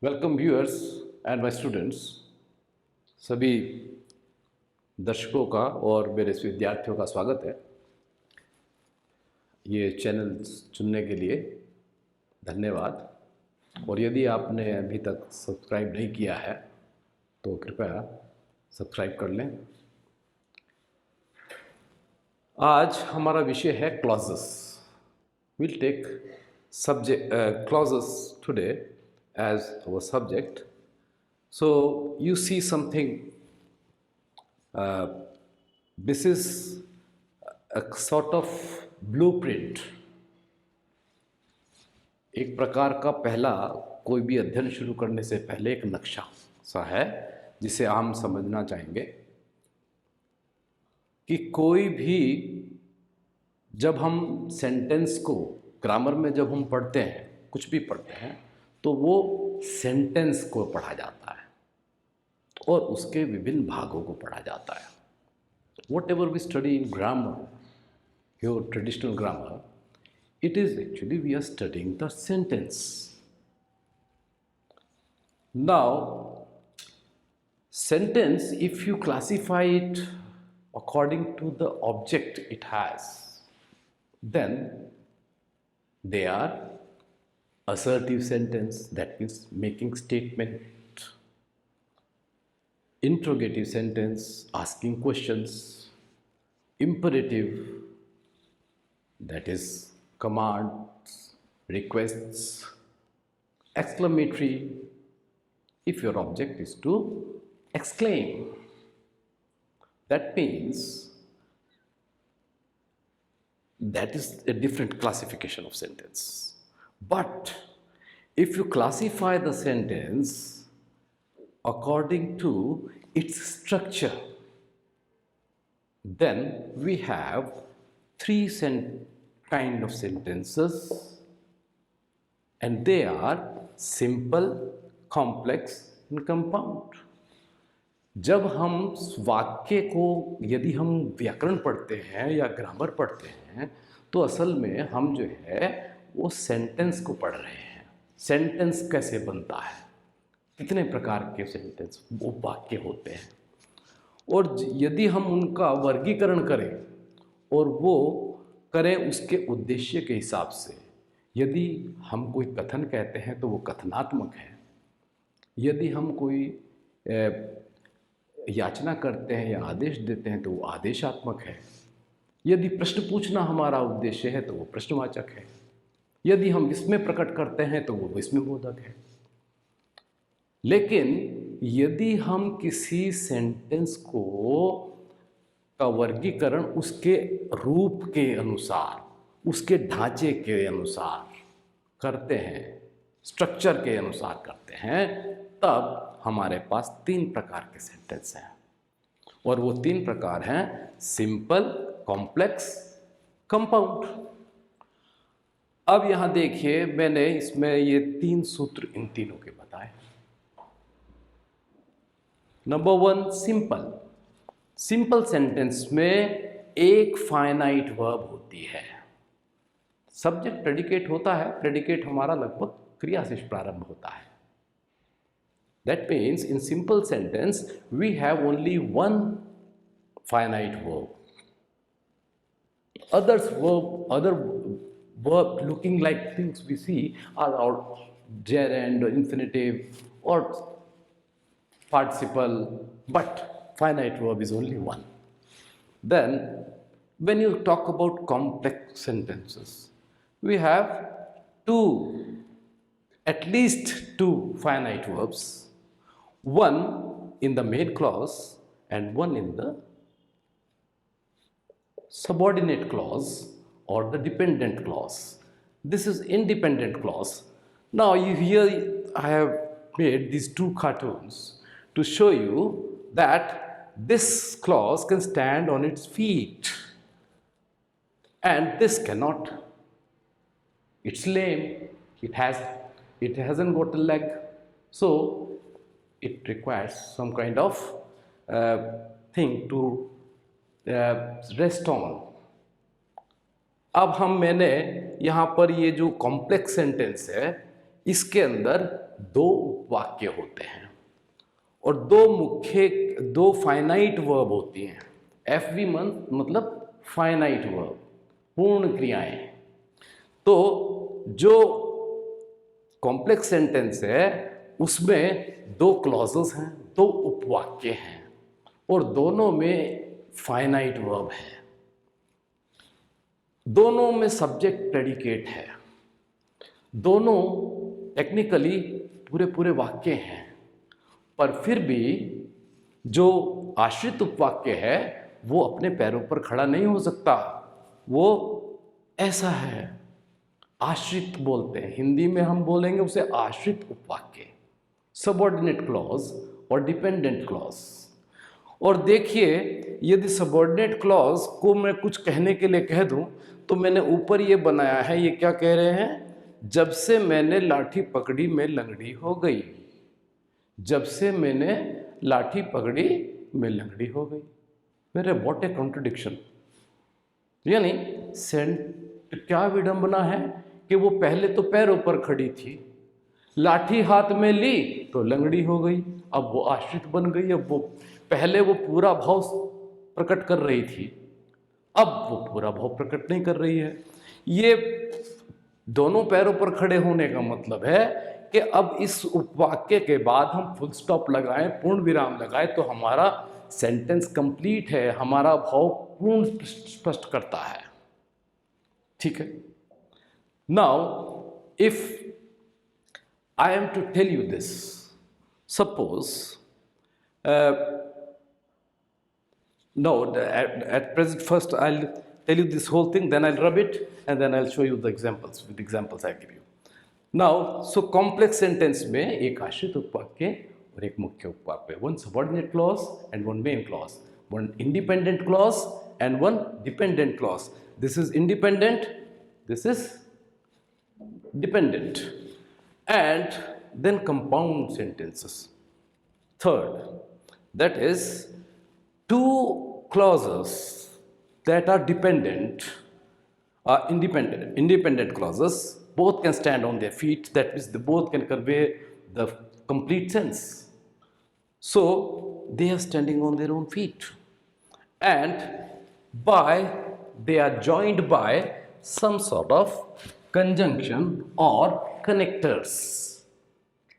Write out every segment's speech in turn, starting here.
Welcome viewers and my students. सभी दर्शकों का और मेरे विद्यार्थियों का स्वागत है। ये चैनल चुनने के लिए धन्यवाद। और यदि आपने अभी तक सब्सक्राइब नहीं किया है तो कृपया सब्सक्राइब कर लें। आज हमारा विषय है clauses. Will take subject clauses today as our subject. So you see something, this is a sort of blueprint, एक प्रकार का पहला कोई भी अध्ययन शुरू करने से पहले एक नक्शा सा है जिसे हम समझना चाहेंगे कि कोई भी जब हम सेंटेंस को ग्रामर में जब हम पढ़ते हैं, कुछ भी पढ़ते हैं, तो वो सेंटेंस को पढ़ा जाता है और उसके विभिन्न भागों को पढ़ा जाता है। Whatever we study in grammar, your traditional grammar, it is actually we are studying the sentence. Now, sentence, if you classify it according to the object it has, then they are assertive sentence, that means making statement, interrogative sentence, asking questions, imperative, that is commands, requests, exclamatory, if your object is to exclaim. That means that is a different classification of sentence. But if you classify the sentence according to its structure, then we have three kind of sentences, and they are simple, complex and compound. जब हम वाक्य को, यदि हम व्याकरण पढ़ते हैं या ग्रामर पढ़ते हैं, तो असल में हम जो है वो सेंटेंस को पढ़ रहे हैं। सेंटेंस कैसे बनता है, कितने प्रकार के सेंटेंस वो वाक्य होते हैं, और यदि हम उनका वर्गीकरण करें और वो करें उसके उद्देश्य के हिसाब से। यदि हम कोई कथन कहते हैं तो वो कथनात्मक है, यदि हम कोई याचना करते हैं या आदेश देते हैं तो वो आदेशात्मक है, यदि प्रश्न पूछना हमारा उद्देश्य है तो वो प्रश्नवाचक है, यदि हम विस्मय प्रकट करते हैं तो वो विस्मयबोधक है। लेकिन यदि हम किसी सेंटेंस को का वर्गीकरण उसके रूप के अनुसार, उसके ढांचे के अनुसार करते हैं, स्ट्रक्चर के अनुसार करते हैं, तब हमारे पास तीन प्रकार के सेंटेंस हैं। और वो तीन प्रकार हैं सिंपल, कॉम्प्लेक्स, कंपाउंड। अब यहां देखिए, मैंने इसमें ये तीन सूत्र इन तीनों के बताए। Number one, simple. Simple sentence में एक फाइनाइट वर्ब होती है। सब्जेक्ट प्रेडिकेट होता है, प्रेडिकेट हमारा लगभग क्रिया से प्रारंभ होता है। That means in simple sentence we have only one finite verb. other verb looking like things we see are our gerund or infinitive or participle, but finite verb is only one. Then when you talk about complex sentences, we have at least two finite verbs, one in the main clause and one in the subordinate clause or the dependent clause. This is independent clause. Now here I have made these two cartoons to show you that this clause can stand on its feet and this cannot. It's lame, it hasn't got a leg, so it requires some kind of thing to rest on. अब मैंने यहाँ पर ये जो complex sentence है, इसके अंदर दो वाक्य होते हैं और दो फाइनाइट वर्ब होती हैं। FV मतलब फाइनाइट वर्ब, पूर्ण क्रियाएं। तो जो कॉम्प्लेक्स सेंटेंस है उसमें दो क्लॉजेस हैं, दो उपवाक्य हैं और दोनों में फाइनाइट वर्ब है, दोनों में सब्जेक्ट प्रेडिकेट है, दोनों टेक्निकली पूरे वाक्य हैं, पर फिर भी जो आश्रित उपवाक्य है वो अपने पैरों पर खड़ा नहीं हो सकता। वो ऐसा है, आश्रित बोलते हैं, हिंदी में हम बोलेंगे उसे आश्रित उपवाक्य, सबऑर्डिनेट क्लॉज और डिपेंडेंट क्लॉज। और देखिए, यदि सबऑर्डिनेट क्लॉज को मैं कुछ कहने के लिए कह दूं तो मैंने ऊपर ये बनाया है, ये क्या कह रहे हैं, जब से मैंने लाठी पकड़ी मैं लंगड़ी हो गई। जब से मैंने लाठी पकड़ी मैं लंगड़ी हो गई। मेरे व्हाट ए कॉन्ट्रडिक्शन। यानी क्या विडंबना है कि वो पहले तो पैरों पर खड़ी थी, लाठी हाथ में ली तो लंगड़ी हो गई, अब वो आश्रित बन गई। अब वो पहले वो पूरा भाव प्रकट कर रही थी, अब वो पूरा भाव प्रकट नहीं कर रही है। ये दोनों पैरों पर खड़े होने का मतलब है कि अब इस उपवाक्य के बाद हम फुल स्टॉप लगाएं, पूर्ण विराम लगाएं तो हमारा सेंटेंस कंप्लीट है, हमारा भाव पूर्ण स्पष्ट करता है। ठीक है। Now if I am to tell you this, suppose no, at present first I'll tell you this whole thing, then I'll rub it and then I'll show you the examples with examples I give you. Now, so complex sentence में एक आश्रित उपवाक्य और एक मुख्य उपवाक्य, one subordinate clause and one main clause, one independent clause and one dependent clause. This is independent, this is dependent. And then compound sentences. Third, that is two clauses that are independent clauses, both can stand on their feet, that means they both can convey the complete sense. So they are standing on their own feet and they are joined by some sort of conjunction or connectors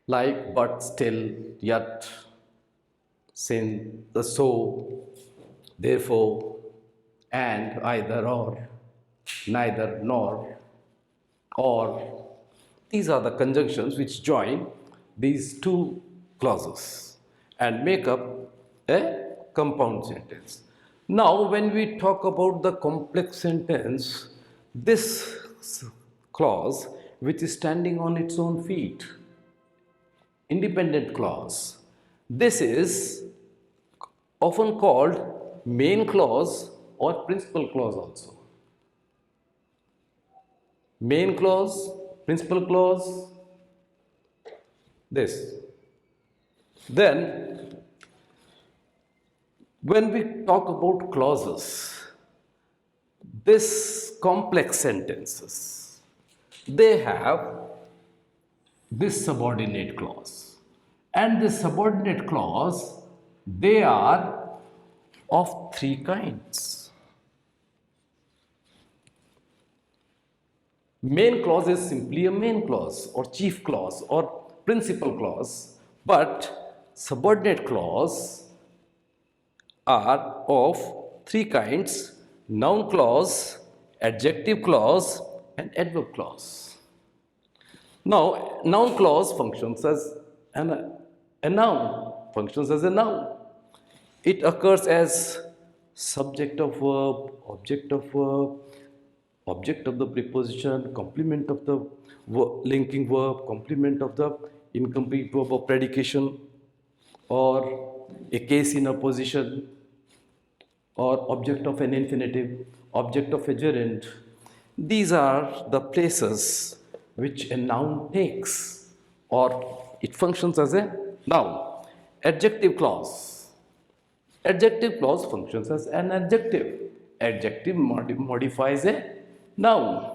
like but, still, yet, since, so, therefore, and, either or, neither nor, or. These are the conjunctions which join these two clauses and make up a compound sentence. Now when we talk about the complex sentence, this clause which is standing on its own feet, independent clause, this is often called main clause or principal clause also. Main clause, principal clause, this. Then when we talk about clauses, this complex sentences, they have this subordinate clause, and this subordinate clause, they are of three kinds. Main clause is simply a main clause or chief clause or principal clause, but subordinate clause are of three kinds: noun clause, adjective clause, and adverb clause. Now, noun clause functions as a noun, functions as a noun. It occurs as subject of verb, object of verb, object of the preposition, complement of the linking verb, complement of the incomplete verb of predication, or a case in a position, or object of an infinitive, object of a gerund. These are the places which a noun takes, or it functions as a noun. Adjective clause. Adjective clause functions as an adjective. Adjective modifies a noun.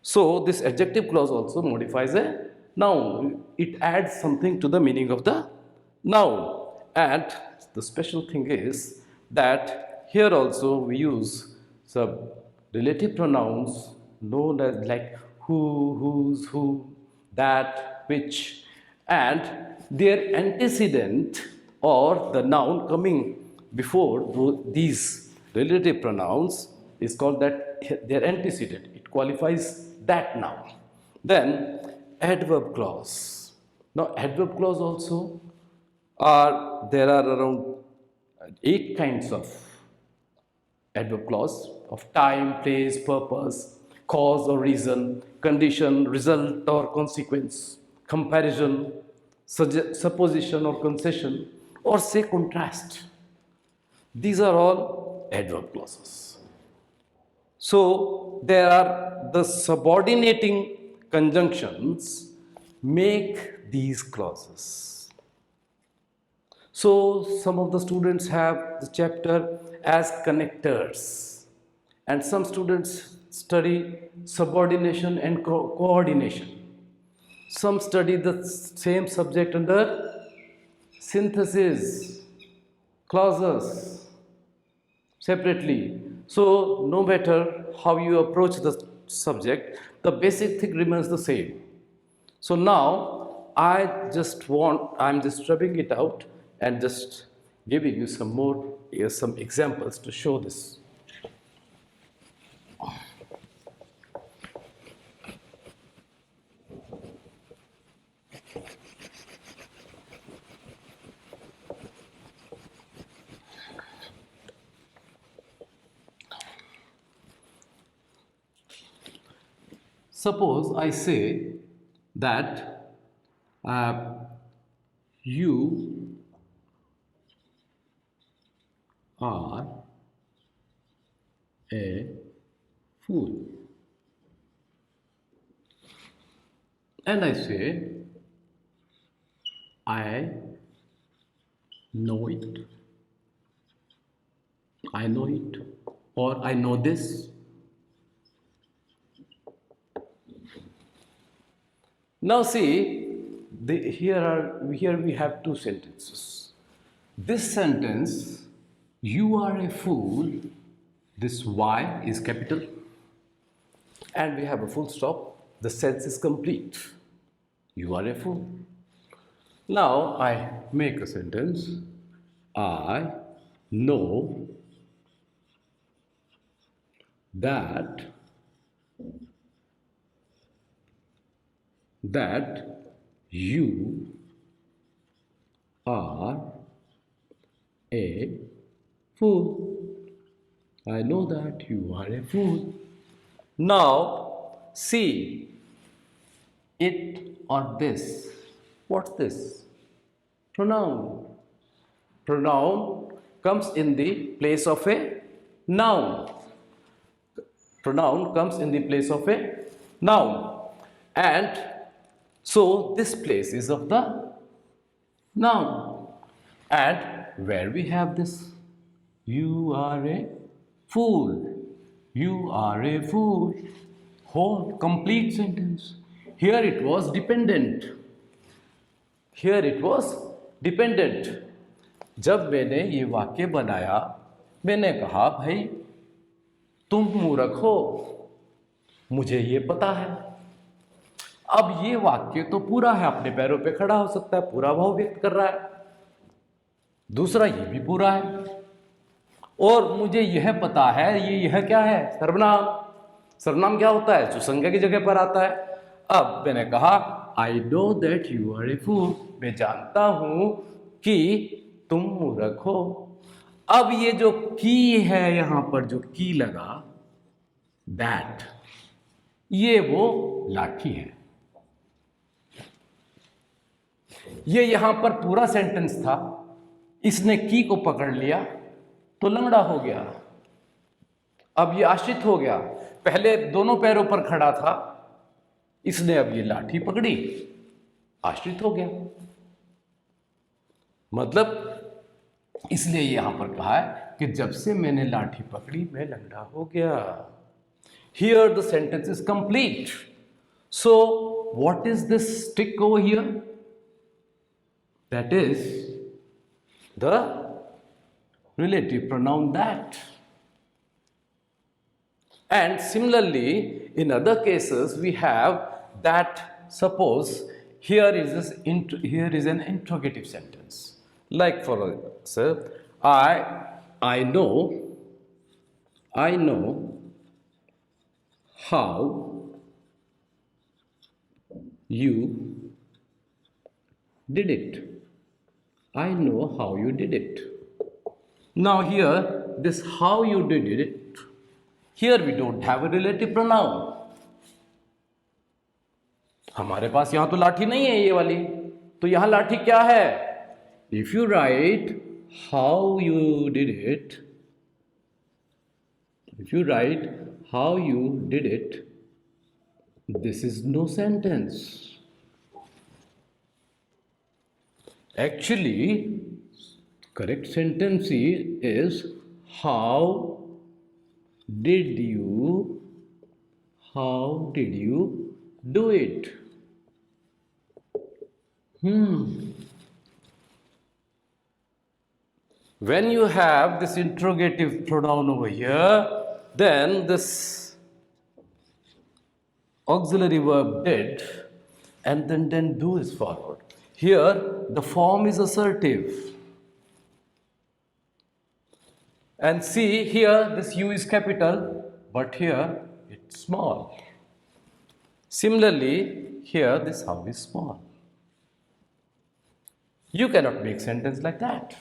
So this adjective clause also modifies a Now it adds something to the meaning of the noun. And the special thing is that here also we use some relative pronouns known as like who, whose, who, that, which, and their antecedent or the noun coming before these relative pronouns is called that their antecedent. It qualifies that noun. Then adverb clause. Now adverb clause also there are around 8 kinds of adverb clause of time, place, purpose, cause or reason, condition, result or consequence, comparison, supposition or concession, or say contrast. These are all adverb clauses. So there are the subordinating conjunctions make these clauses. So some of the students have the chapter as connectors, and some students study subordination and coordination. Some study the same subject under synthesis, clauses separately. So no matter how you approach the subject, the basic thing remains the same. So now I'm just rubbing it out and just giving you some examples to show this. Suppose I say that you are a fool, and I say I know it, or I know this. Now see, here we have 2 sentences. This sentence, you are a fool, this Y is capital, and we have a full stop. The sentence is complete. You are a fool. Now I make a sentence. I know that you are a fool. I know that you are a fool. Now see, it or this. What's this? Pronoun. Pronoun comes in the place of a noun. Pronoun comes in the place of a noun. And so this place is of the noun. And where we have this? You are a fool. You are a fool. Whole complete sentence. Here it was dependent. Here it was dependent. जब मैंने ये वाक्य बनाया, मैंने कहा भाई तुम मूर्ख हो, मुझे ये पता है. अब ये वाक्य तो पूरा है, अपने पैरों पे खड़ा हो सकता है, पूरा भाव व्यक्त कर रहा है. दूसरा ये भी पूरा है, और मुझे यह पता है, यह क्या है? सर्वनाम. सर्वनाम क्या होता है? जो संज्ञा की जगह पर आता है. अब मैंने कहा I know that you are a fool, मैं जानता हूं कि तुम मूर्ख हो. अब ये जो की है, यहां पर जो की लगा, दैट, ये वो लाठी है. ये यहां पर पूरा सेंटेंस था, इसने की को पकड़ लिया तो लंगड़ा हो गया. अब ये आश्रित हो गया. पहले दोनों पैरों पर खड़ा था, इसने अब ये लाठी पकड़ी, आश्रित हो गया. मतलब इसलिए यहां पर कहा है कि जब से मैंने लाठी पकड़ी मैं लंगड़ा हो गया. Here the sentence is complete. So what is this stick over here? That is the relative pronoun that. And similarly, in other cases, we have that. Suppose here is an interrogative sentence. Like for example, I know how you did it. I know how you did it. Now here, this how you did it, here we don't have a relative pronoun. हमारे पास यहाँ तो लाठी नहीं है ये वाली, तो यहाँ लाठी क्या है? If you write how you did it, this is no sentence. Actually, correct sentence is how did you do it? When you have this interrogative pronoun over here, then this auxiliary verb did and then do is followed. Here the form is assertive. And see here this U is capital, but here it's small. Similarly, here this how is small. You cannot make sentence like that.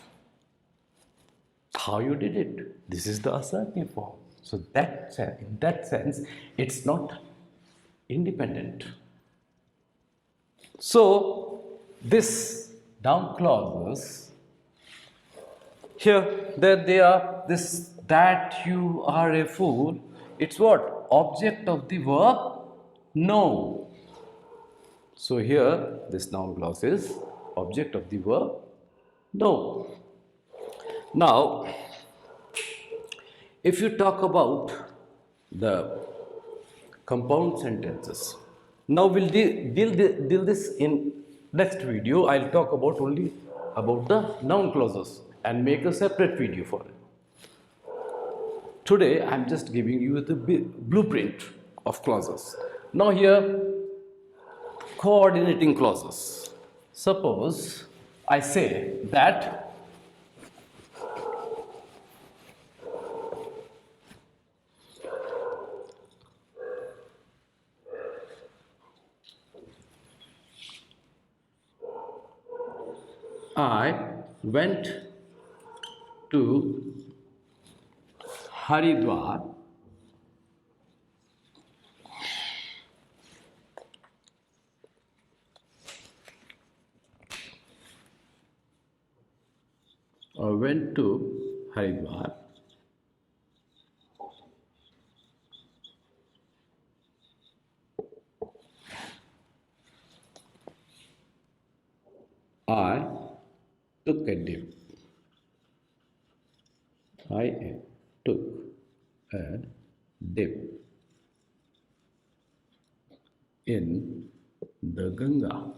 How you did it? This is the assertive form. So in that sense, it's not independent. So this noun clauses here that they are this that you are a fool. It's what? Object of the verb know. So here this noun clause is object of the verb know. Now, if you talk about the compound sentences, now we'll deal this in next video. I'll talk about only about the noun clauses and make a separate video for it. Today, I'm just giving you the blueprint of clauses. Now here, coordinating clauses. Suppose I say that I went to Haridwar I took a dip. I took a dip in the Ganga.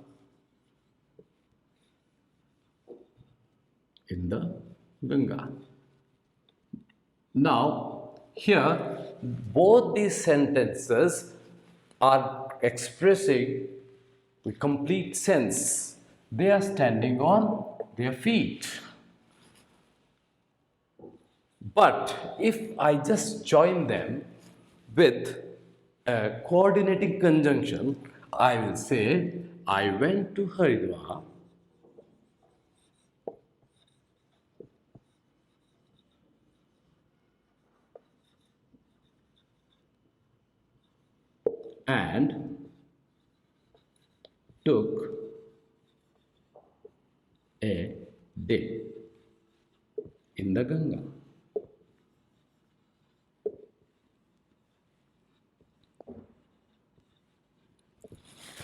In the Ganga. Now, here both these sentences are expressing the complete sense. They are standing on their feet. But if I just join them with a coordinating conjunction, I will say, I went to Haridwar and took a dip in the Ganga.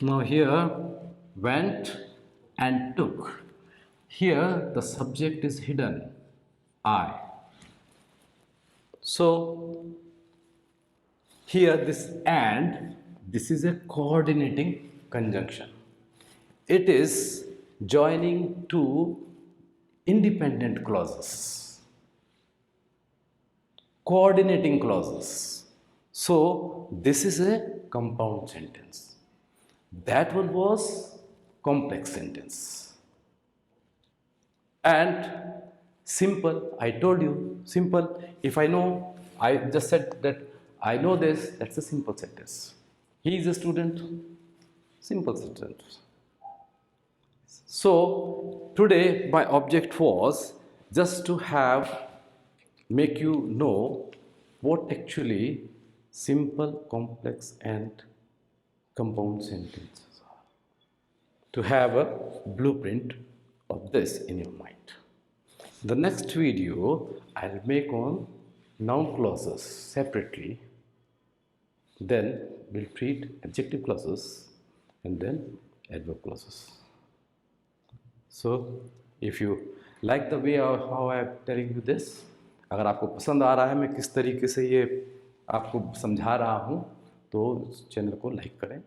Now here, went and took. Here the subject is hidden, I. So here this and, this is a coordinating conjunction. It is joining two independent clauses, coordinating clauses. So this is a compound sentence. That one was complex sentence. And simple, I told you, simple. If I know, I just said that I know this, that's a simple sentence. He is a student, simple sentence. So today my object was just to make you know what actually simple, complex and compound sentences are, to have a blueprint of this in your mind. The next video I'll make on noun clauses separately, then we'll treat adjective clauses and then adverb clauses. So if you like the way how I'm telling you this, अगर आपको पसंद आ रहा है मैं किस तरीके से ये आपको समझा रहा हूँ, तो चैनल को लाइक करें,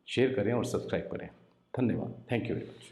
शेयर करें और सब्सक्राइब करें. धन्यवाद. Thank you very much.